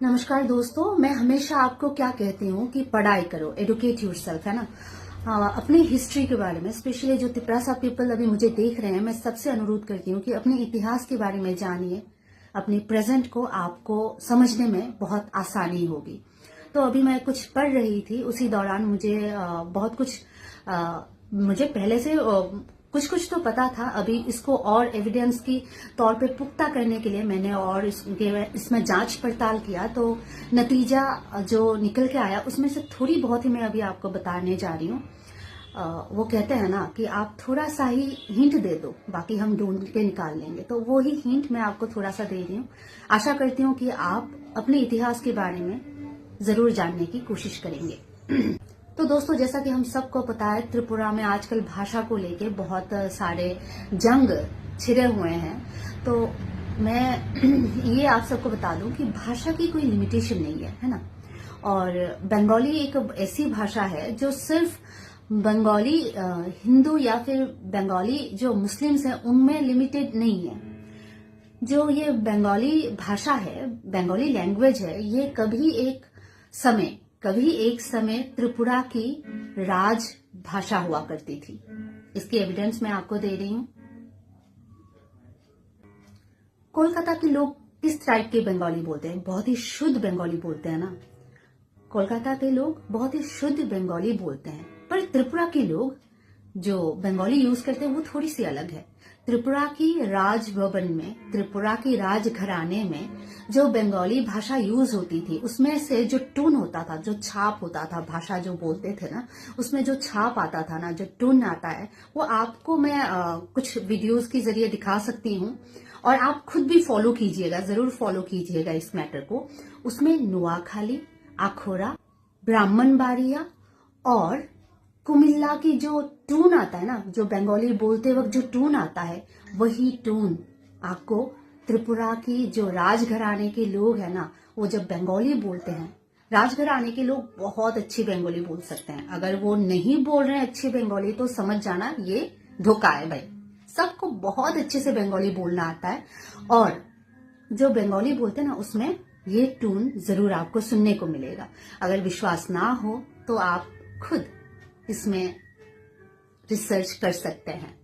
नमस्कार दोस्तों, मैं हमेशा आपको क्या कहती हूँ कि पढ़ाई करो, एडुकेट योरसेल्फ, है ना। अपनी हिस्ट्री के बारे में, स्पेशली जो तिपरासा पीपल अभी मुझे देख रहे हैं, मैं सबसे अनुरोध करती हूँ कि अपने इतिहास के बारे में जानिए। अपने प्रेजेंट को आपको समझने में बहुत आसानी होगी। तो अभी मैं कुछ पढ़ रही थी, उसी दौरान मुझे बहुत कुछ मुझे पहले से कुछ कुछ तो पता था। अभी इसको और एविडेंस की तौर पे पुख्ता करने के लिए मैंने और इसमें जांच पड़ताल किया, तो नतीजा जो निकल के आया उसमें से थोड़ी बहुत ही मैं अभी आपको बताने जा रही हूँ। वो कहते हैं ना कि आप थोड़ा सा ही हिंट दे दो, बाकी हम ढूंढ के निकाल लेंगे। तो वो ही हिंट मैं आपको थोड़ा सा दे रही हूँ। आशा करती हूँ कि आप अपने इतिहास के बारे में जरूर जानने की कोशिश करेंगे। तो दोस्तों, जैसा कि हम सबको पता है, त्रिपुरा में आजकल भाषा को लेके बहुत सारे जंग छिड़े हुए हैं। तो मैं ये आप सबको बता दूं कि भाषा की कोई लिमिटेशन नहीं है ना। और बंगाली एक ऐसी भाषा है जो सिर्फ बंगाली हिंदू या फिर बंगाली जो मुस्लिम्स हैं उनमें लिमिटेड नहीं है। जो ये बंगाली भाषा है, बंगाली लैंग्वेज है, ये कभी एक समय त्रिपुरा की राज भाषा हुआ करती थी। इसकी एविडेंस मैं आपको दे रही हूं। कोलकाता के लोग किस टाइप के बंगाली बोलते हैं? बहुत ही शुद्ध बंगाली बोलते हैं ना। कोलकाता के लोग बहुत ही शुद्ध बंगाली बोलते हैं, पर त्रिपुरा के लोग जो बंगाली यूज करते हैं वो थोड़ी सी अलग है। त्रिपुरा की राजभवन में, त्रिपुरा की राजघराने में जो बंगाली भाषा यूज होती थी, उसमें से जो टोन होता था, जो छाप होता था, भाषा जो बोलते थे ना, उसमें जो छाप आता था ना, जो टोन आता है, वो आपको मैं कुछ वीडियोस के जरिए दिखा सकती हूँ। और आप खुद भी फॉलो कीजिएगा, जरूर फॉलो कीजिएगा इस मैटर को। उसमें नुआखाली, आखोरा, ब्राह्मण बारिया और कुमिल्ला की जो टून आता है ना, जो बंगाली बोलते वक्त जो टून आता है, वही टून आपको त्रिपुरा की जो राजघराने के लोग हैं ना, वो जब बंगाली बोलते हैं, राजघराने के लोग बहुत अच्छी बंगाली बोल सकते हैं। अगर वो नहीं बोल रहे हैं अच्छी बंगाली तो समझ जाना ये धोखा है भाई। सबको बहुत अच्छे से बंगाली बोलना आता है, और जो बंगाली बोलते हैं ना, उसमें ये टून जरूर आपको सुनने को मिलेगा। अगर विश्वास ना हो तो आप खुद इसमें रिसर्च कर सकते हैं।